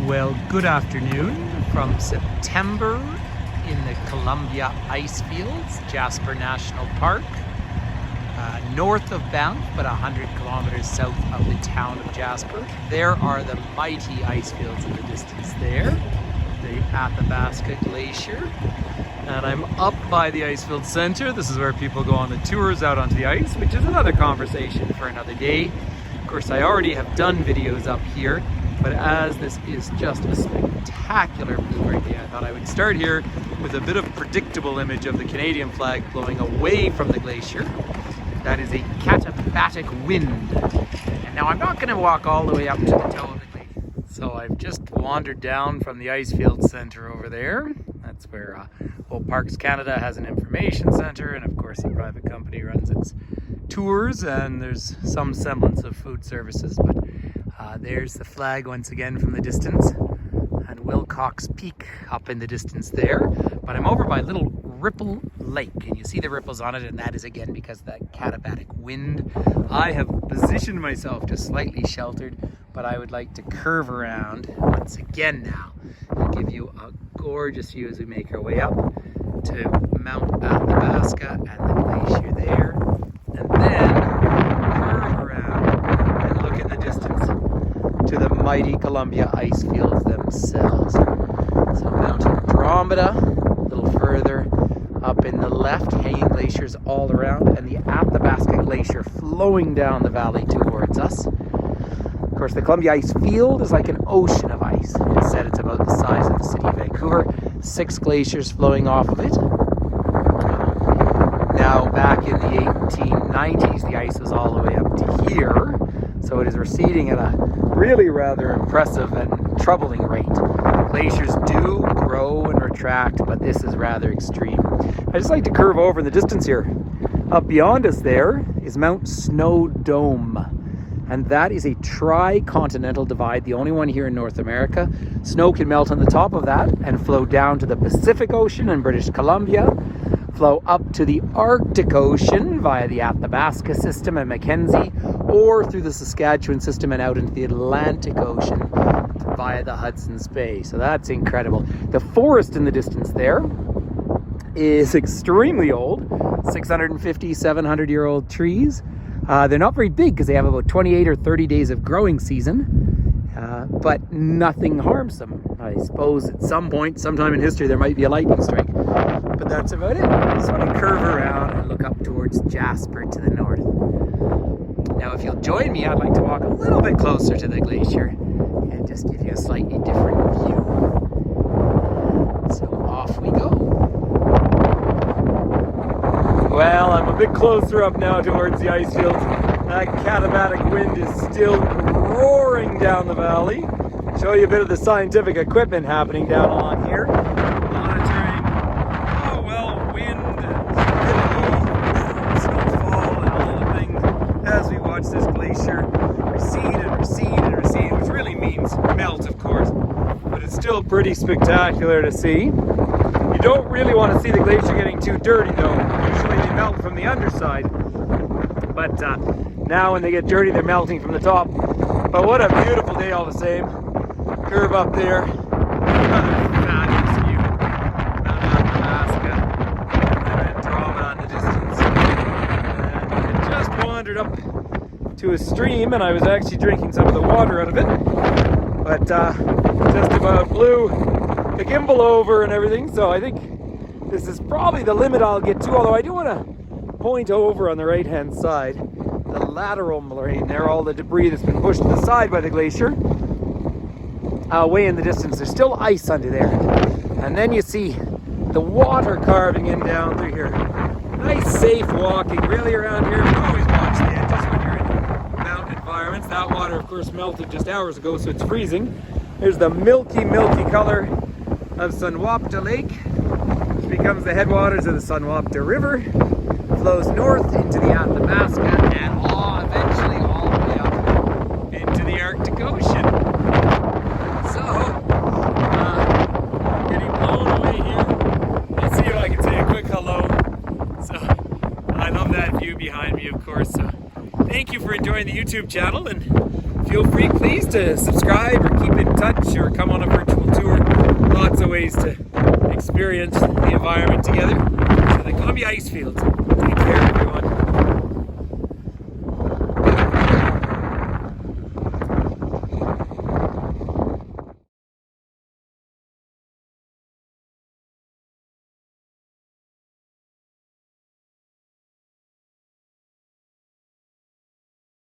Well, good afternoon from September in the Columbia Icefields, Jasper National Park, north of Banff, but 100 kilometers south of the town of Jasper. There are the mighty icefields in the distance there, the Athabasca Glacier. And I'm up by the Icefield Center. This is where people go on the tours out onto the ice, which is another conversation for another day. Of course, I already have done videos up here, but as this is just a spectacular Bluebird day, I thought I would start here with a bit of predictable image of the Canadian flag blowing away from the glacier. That is a katabatic wind. And now I'm not going to walk all the way up to the toe of the glacier. So I've just wandered down from the Icefield Center over there. That's where Parks Canada has an information center, and of course a private company runs its tours, and there's some semblance of food services, but there's the flag once again from the distance, and Wilcox Peak up in the distance there. But I'm over by Little Ripple Lake, and you see the ripples on it, and that is again because of that katabatic wind. I have positioned myself just slightly sheltered, but I would like to curve around once again now and give you a gorgeous view as we make our way up to Mount Athabasca and the glacier there, and then curve around and look in the distance to the mighty Columbia Icefields themselves. So Mount Andromeda, a little further up in the left, hanging glaciers all around, and the Athabasca Glacier flowing down the valley towards us. Of course, the Columbia Icefield is like an ocean of ice. It's said it's about the size of the city of Vancouver. 6 glaciers flowing off of it. Now, back in the 1890s, the ice was all the way up to here. So it is receding at a really rather impressive and troubling rate. Glaciers do grow and retract, but this is rather extreme. I just like to curve over in the distance here. Up beyond us there is Mount Snow Dome. And that is a tri-continental divide, the only one here in North America. Snow can melt on the top of that and flow down to the Pacific Ocean in British Columbia, flow up to the Arctic Ocean via the Athabasca system and Mackenzie, or through the Saskatchewan system and out into the Atlantic Ocean via the Hudson's Bay. So that's incredible. The forest in the distance there is extremely old, 650, 700-year-old trees. They're not very big because they have about 28 or 30 days of growing season, but nothing harms them. I suppose at some point, sometime in history, there might be a lightning strike, but that's about it. I just want to curve around and look up towards Jasper to the north. Now, if you'll join me, I'd like to walk a little bit closer to the glacier and just give you a slightly different view. So off we go. Well, I'm a bit closer up now towards the icefields. That katabatic wind is still roaring down the valley. Show you a bit of the scientific equipment happening down along here. Monitoring, wind, humidity, snowfall, and all the things as we watch this glacier recede and recede and recede, which really means melt, of course, but it's still pretty spectacular to see. You don't really want to see the glacier getting too dirty, though. Usually they melt from the underside, but now when they get dirty, they're melting from the top. But what a beautiful day all the same. Curve up there, another fabulous view. Mount Athabasca, and Andromeda in the distance. And I just wandered up to a stream, and I was actually drinking some of the water out of it, but just about blew the gimbal over and everything, so I think this is probably the limit I'll get to, although I do want to point over on the right hand side, the lateral moraine there, all the debris that's been pushed to the side by the glacier. Way in the distance, there's still ice under there, and then you see the water carving in down through here. Nice safe walking really around here. You always watch the edges when you're in mountain environments. That water of course melted just hours ago, so it's freezing. There's the milky color of Sunwapta Lake, which becomes the headwaters of the Sunwapta River, flows north into the Athabasca, and eventually all the way up into the Arctic Ocean. So, getting blown away here. Let's see if I can say a quick hello. So, I love that view behind me, of course. So, thank you for enjoying the YouTube channel, and feel free, please, to subscribe or keep in touch or come on a virtual tour. Lots of ways to experience the environment together. So the Columbia Icefields. Take care, everyone.